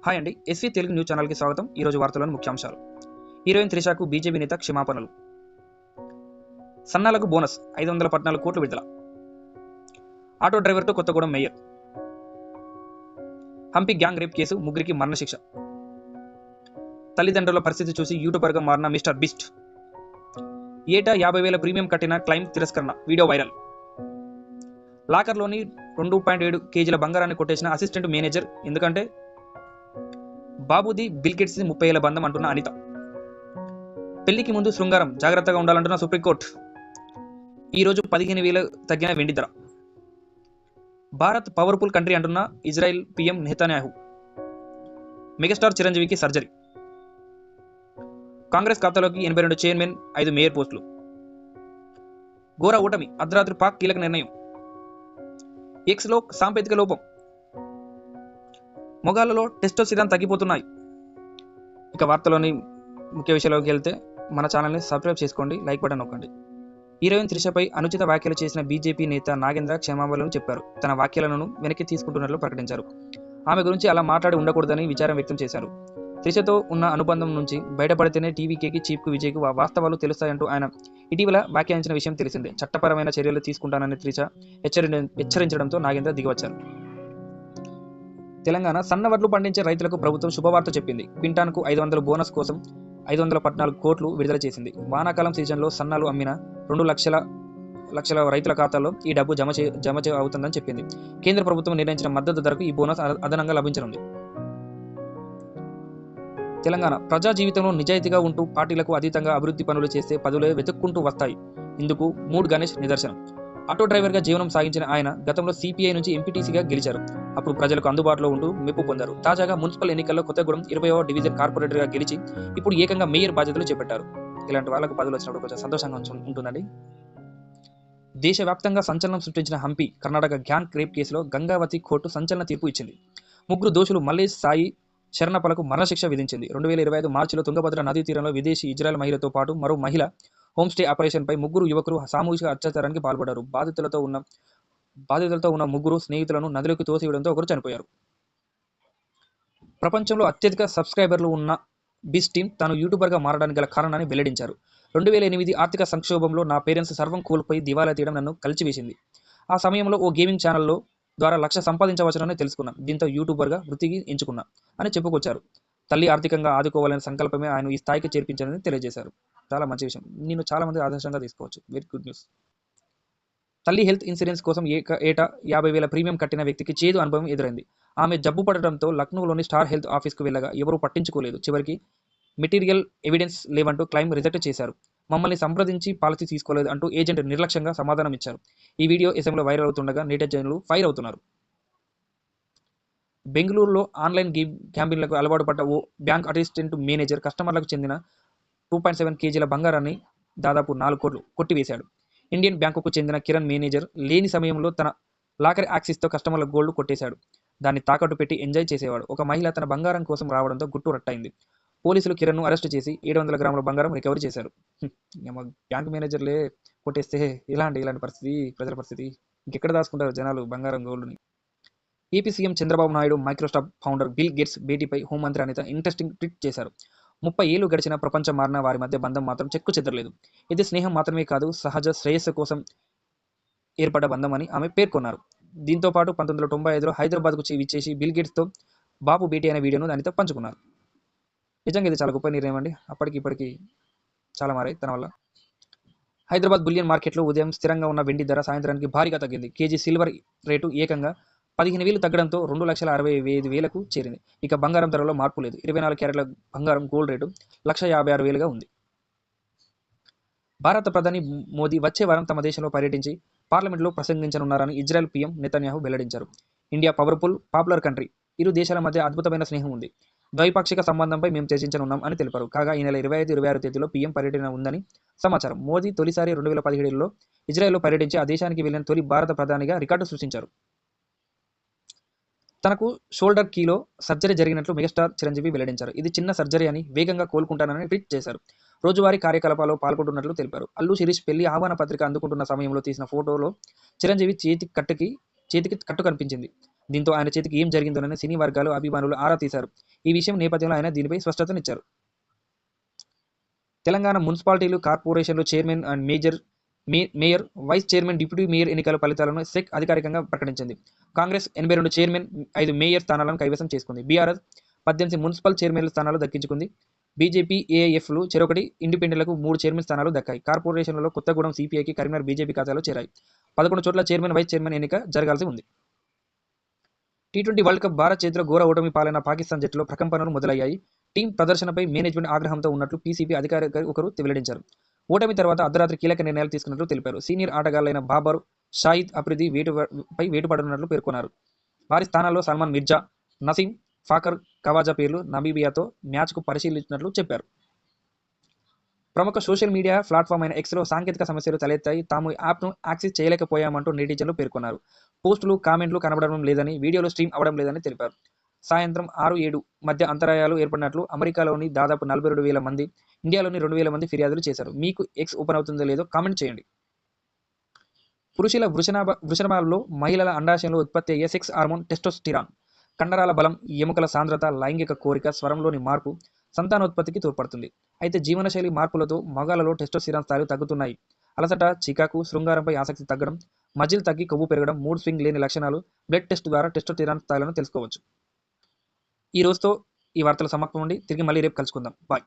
Hi అండి, SV Telugu news ఛానల్కి స్వాగతం. ఈరోజు వార్తలోని ముఖ్యాంశాలు. హీరోయిన్ త్రిషకు బీజేపీ నేత క్షమాపణలు. సన్నాలకు బోనస్ 514 కోట్లు విడుదల. ఆటో డ్రైవర్తో Kothagudem mayor. Hampi gang rape case, ముగ్గురికి మరణశిక్ష. తల్లిదండ్రుల పరిస్థితి చూసి యూట్యూబర్గా మారిన మిస్టర్ బీస్ట్. ఏటా 50,000 ప్రీమియం కట్టిన క్లైమ్ తిరస్కరణ, వీడియో వైరల్. లాకర్లోని 2.7 కేజీల బంగారాన్ని కొట్టేసిన అసిస్టెంట్ మేనేజర్. ఎందుకంటే బాబుది బిల్గేట్స్ 30 ఏళ్ల బంధం అంటున్న అనిత. పెళ్లికి ముందు శృంగారం, జాగ్రత్తగా ఉండాలంటున్న సుప్రీంకోర్టు. ఈరోజు 15,000 తగ్గిన వెండి ధర. భారత్ పవర్ఫుల్ కంట్రీ అంటున్న ఇజ్రాయెల్ పీఎం నెతన్యాహు. మెగాస్టార్ చిరంజీవికి సర్జరీ. కాంగ్రెస్ ఖాతాలోకి 82 చైర్మన్, 5 మేయర్ పోస్టులు. ఘోర ఓటమి, అర్ధరాత్రి పాక్ కీలక నిర్ణయం. ఎక్స్లో సాంకేతిక లోపం. మొగాళ్లలో టెస్టోస్టెరాన్ తగ్గిపోతున్నాయి. ఇక వార్తలోని ముఖ్య విషయాల్లోకి వెళ్తే మన ఛానల్ని సబ్స్క్రైబ్ చేసుకోండి, లైక్ బటన్ నొక్కండి. హీరోయిన్ త్రిషపై అనుచిత వ్యాఖ్యలు చేసిన బీజేపీ నేత నాగేంద్ర క్షమాపణలు చెప్పారు. తన వ్యాఖ్యలను వెనక్కి తీసుకుంటున్నట్లు ప్రకటించారు. ఆమె గురించి అలా మాట్లాడి ఉండకూడదని విచారం వ్యక్తం చేశారు. త్రిషతో ఉన్న అనుబంధం నుంచి బయటపడితేనే టీవీకేకి, చీఫ్కు విజయ్కు వాస్తవాలు తెలుస్తాయంటూ ఆయన ఇటీవల వ్యాఖ్యానించిన విషయం తెలిసిందే. చట్టపరమైన చర్యలు తీసుకుంటానని త్రిష హెచ్చరించడంతో నాగేంద్ర దిగివచ్చారు. తెలంగాణ సన్నవడ్లు పండించే రైతులకు ప్రభుత్వం శుభవార్త చెప్పింది. క్వింటాన్కు 500 బోనస్ కోసం 514 కోట్లు విడుదల చేసింది. వానాకాలం సీజన్లో సన్నాలు అమ్మిన 2 లక్షల రైతుల ఖాతాల్లో ఈ డబ్బు జమ అవుతుందని చెప్పింది. కేంద్ర ప్రభుత్వం నిర్ణయించిన మద్దతు ధరకు ఈ బోనస్ అదనంగా లభించనుంది. తెలంగాణ ప్రజా జీవితంలో నిజాయితీగా ఉంటూ పార్టీలకు అతీతంగా అభివృద్ధి పనులు చేస్తే పదవులే వెతుక్కుంటూ వస్తాయి. ఇందుకు మూడ్ గణేష్ నిదర్శనం. ఆటో డ్రైవర్గా జీవనం సాగించిన ఆయన గతంలో సిపిఐ నుంచి ఎంపీటీసీగా గెలిచారు. అప్పుడు ప్రజలకు అందుబాటులో ఉంటూ మెప్పు పొందారు. తాజాగా మున్సిపల్ ఎన్నికల్లో కొత్తగూడెం 20వ డివిజన్ కార్పొరేటర్గా గెలిచి ఇప్పుడు ఏకంగా మేయర్ బాధ్యతలు చేపట్టారు. ఇలాంటి వాళ్ళకు పదవులు వచ్చినప్పుడు కొంచెం సంతోషంగా ఉంటుందండి. దేశవ్యాప్తంగా సంచలనం సృష్టించిన హంపి కర్ణాటక గ్యాంగ్ రేప్ కేసులో గంగావతి కోర్టు సంచలన తీర్పు ఇచ్చింది. 3 దోషులు మల్లేష్, సాయి, శరణపలకు మరణశిక్ష విధించింది. 2025 మార్చిలో తుంగభద్ర నదీ తీరంలో విదేశీ ఇజ్రాయెల్ మహిళతో పాటు మరో మహిళ హోంస్టే ఆపరేషన్పై 3 యువకులు సామూహిక అత్యాచారానికి పాల్పడ్డారు. బాధితులతో ఉన్న 3 స్నేహితులను నదిలోకి తోసివేయడంతో ఒకరు చనిపోయారు. ప్రపంచంలో అత్యధిక సబ్స్క్రైబర్లు ఉన్న బీస్ట్ టీమ్ తాను యూట్యూబర్గా మారడానికి గల కారణాన్ని వెల్లడించారు. 2008 ఆర్థిక సంక్షోభంలో నా పేరెంట్స్ సర్వం కోల్పోయి దివాలా తీయడం నన్ను కలిచివేసింది. ఆ సమయంలో ఓ గేమింగ్ ఛానల్లో ద్వారా లక్ష సంపాదించవచ్చునని తెలుసుకున్నాను. దీంతో యూట్యూబర్గా వృత్తికి ఎంచుకున్నా అని చెప్పుకొచ్చారు. తల్లి ఆర్థికంగా ఆదుకోవాలనే సంకల్పమే ఆయన ఈ స్థాయికి చేర్పించారని తెలియజేశారు. చాలా మంచి విషయం. నేను చాలా మంది ఆదర్శంగా తీసుకోవచ్చు. Very good news. తల్లి హెల్త్ ఇన్సూరెన్స్ కోసం ఏటా 50,000 ప్రీమియం కట్టిన వ్యక్తికి చేదు అనుభవం ఎదురైంది. ఆమె జబ్బు పడటంతో లక్నోలోని స్టార్ హెల్త్ ఆఫీస్కు వెళ్ళగా ఎవరూ పట్టించుకోలేదు. చివరికి మెటీరియల్ ఎవిడెన్స్ లేవంటూ క్లైమ్ రిజెక్ట్ చేశారు. మమ్మల్ని సంప్రదించి పాలసీ తీసుకోలేదు అంటూ ఏజెంట్ నిర్లక్ష్యంగా సమాధానం ఇచ్చారు. ఈ వీడియో ఎస్ఎంలో వైరల్ అవుతుండగా నెటిజన్లు ఫైర్ అవుతున్నారు. బెంగళూరులో ఆన్లైన్ గ్యాంబ్లింగ్లకు అలవాటు పడ్డ ఓ బ్యాంక్ అసిస్టెంట్ మేనేజర్ కస్టమర్లకు చెందిన 2.7 కేజీల బంగారాన్ని దాదాపు 4 కోట్లు కొట్టివేశాడు. ఇండియన్ బ్యాంకుకు చెందిన కిరణ్ మేనేజర్ లేని సమయంలో తన లాకర్ యాక్సిస్తో కస్టమర్ల గోల్డ్ కొట్టేశాడు. దాన్ని తాకట్టు పెట్టి ఎంజాయ్ చేసేవాడు. ఒక మహిళ తన బంగారం కోసం రావడంతో గుట్టు రట్టయింది. పోలీసులు కిరణ్ను అరెస్టు చేసి 700 గ్రాముల బంగారం రికవరీ చేశారు. బ్యాంక్ మేనేజర్లే కొట్టేస్తే ఇలాంటి పరిస్థితి, ప్రజల పరిస్థితి ఇంకెక్కడ దాచుకుంటారు జనాలు బంగారం గోల్డ్ని. AP CM Chandrababu Naidu Microsoft founder Bill Gates భేటీపై హోంమంత్రి అనిత ఇంట్రెస్టింగ్ ట్వీట్ చేశారు. 30 ఏళ్లు గడిచిన ప్రపంచం మారిన వారి మధ్య బంధం మాత్రం చెక్కు చెదరలేదు. ఇది స్నేహం మాత్రమే కాదు, సహజ శ్రేయస్సు కోసం ఏర్పడ్డ బంధం అని ఆమె పేర్కొన్నారు. దీంతో పాటు 1995లో హైదరాబాద్కు విచ్చేసి బిల్ గేట్స్తో బాబు భేటీ అనే వీడియోను అనిత పంచుకున్నారు. నిజంగా ఇది చాలా గొప్ప నిర్ణయం అండి. అప్పటికి ఇప్పటికి చాలా మారాయి తన వల్ల. హైదరాబాద్ బులియన్ మార్కెట్లో ఉదయం స్థిరంగా ఉన్న వెండి ధర సాయంత్రానికి భారీగా తగ్గింది. కేజీ సిల్వర్ రేటు ఏకంగా 15,000 తగ్గడంతో 2,65,000కు చేరింది. ఇక బంగారం ధరలో మార్పు లేదు. 24 క్యారెట్ల బంగారం గోల్డ్ రేటు 1,56,000గా ఉంది. భారత ప్రధాని మోదీ వచ్చే వారం తమ దేశంలో పర్యటించి పార్లమెంట్లో ప్రసంగించనున్నారని ఇజ్రాయెల్ పీఎం నెతన్యాహు వెల్లడించారు. India powerful, popular country. ఇరు దేశాల మధ్య అద్భుతమైన స్నేహం ఉంది. ద్వైపాక్షిక సంబంధంపై మేము చర్చించనున్నాం అని తెలిపారు. కాగా ఈ నెల 25, 26 తేదీలో పీఎం పర్యటన ఉందని సమాచారం. మోదీ తొలిసారి 2017లో ఇజ్రాయెల్లో పర్యటించి ఆ దేశానికి వెళ్లిన తొలి భారత ప్రధానిగా రికార్డు సృష్టించారు. తనకు షోల్డర్ కీలో సర్జరీ జరిగినట్లు మెగాస్టార్ చిరంజీవి వెల్లడించారు. ఇది చిన్న సర్జరీ అని, వేగంగా కోలుకుంటానని ట్వీట్ చేశారు. రోజువారీ కార్యకలాపాల్లో పాల్గొంటున్నట్లు తెలిపారు. అల్లు శిరీష్ పెళ్లి ఆహ్వాన పత్రిక అందుకుంటున్న సమయంలో తీసిన ఫోటోలో చిరంజీవి చేతి కట్టుకి చేతికి కట్టు కనిపించింది. దీంతో ఆయన చేతికి ఏం జరిగిందోనని సినీ వర్గాలు, అభిమానులు ఆరా తీశారు. ఈ విషయం నేపథ్యంలో ఆయన దీనిపై స్పష్టతనిచ్చారు. తెలంగాణ మున్సిపాలిటీలు, కార్పొరేషన్లు chairman and mayor, vice chairman, deputy mayor ఎన్నికల ఫలితాలను సెక్ అధికారికంగా ప్రకటించింది. కాంగ్రెస్ 82 చైర్మన్, 5 మేయర్ స్థానాలను కైవసం చేసుకుంది. బీఆర్ఎస్ 18 మున్సిపల్ చైర్మన్ల స్థానాలు దక్కించుకుంది. బీజేపీ, ఏఐఎఫ్లు చెరొకటి, ఇండిపెండెంట్లకు 3 చైర్మన్ స్థానాలు దక్కాయి. కార్పొరేషన్లలో కొత్తగూడెం సిపిఐకి, కరీంనగర్ బీజేపీ ఖాతాలో చేరాయి. 11 చోట్ల చైర్మన్, వైస్ చైర్మన్ ఎన్నిక జరగాల్సి ఉంది. టీ20 వరల్డ్ కప్ భారత్ చేతిలో ఘోర ఓటమి పాలైన పాకిస్తాన్ జట్టులో ప్రకంపనలు మొదలయ్యాయి. టీం ప్రదర్శనపై మేనేజ్మెంట్ ఆగ్రహంతో ఉన్నట్లు పీసీబీ అధికారి ఒకరు వెల్లడించారు. ఓటమి తర్వాత అర్ధరాత్రి కీలక నిర్ణయాలు తీసుకున్నట్లు తెలిపారు. సీనియర్ ఆటగాళ్లైన బాబర్, షాహిద్ అఫ్రిది వేటుపడనున్నట్లు పేర్కొన్నారు. వారి స్థానాల్లో సల్మాన్ మిర్జా, నసీం, ఫాకర్ ఖవాజా పేర్లు నమీబియాతో మ్యాచ్కు పరిశీలించినట్లు చెప్పారు. ప్రముఖ సోషల్ మీడియా ప్లాట్ఫామ్ అయిన ఎక్స్లో సాంకేతిక సమస్యలు తలెత్తాయి. తాము యాప్ను యాక్సెస్ చేయలేకపోయామంటూ నెటిజన్లు పేర్కొన్నారు. పోస్టులు, కామెంట్లు కనబడడం లేదని, వీడియోలు స్ట్రీమ్ అవడం లేదని తెలిపారు. సాయంత్రం 6-7 మధ్య అంతరాయాలు ఏర్పడినట్లు అమెరికాలోని దాదాపు 42,000 మంది, ఇండియాలోని 2,000 మంది ఫిర్యాదులు చేశారు. మీకు ఎక్స్ ఓపెన్ అవుతుందో లేదో కామెంట్ చేయండి. పురుషుల వృషణాలలో మహిళల అండాశయంలో ఉత్పత్తి అయ్యే సెక్స్ హార్మోన్ టెస్టోస్టిరాన్ కండరాల బలం, ఎముకల సాంద్రత, లైంగిక కోరిక, స్వరంలోని మార్పు సంతానోత్పత్తికి తోడ్పడుతుంది. అయితే జీవనశైలి మార్పులతో మగాళ్లలో టెస్టోస్టిరాన్ స్థాయిలు తగ్గుతున్నాయి. అలసట, చికాకు, శృంగారంపై ఆసక్తి తగ్గడం, మజిల్ తగ్గి కొవ్వు పెరగడం, మూడ్ స్వింగ్ లేని లక్షణాలు బ్లడ్ టెస్ట్ ద్వారా టెస్టోస్టిరాన్ స్థాయిలను తెలుసుకోవచ్చు. ఈ రోజుతో ఈ వార్తలు సమాప్తం అండి. తిరిగి మళ్ళీ రేపు కలుసుకుందాం. బాయ్.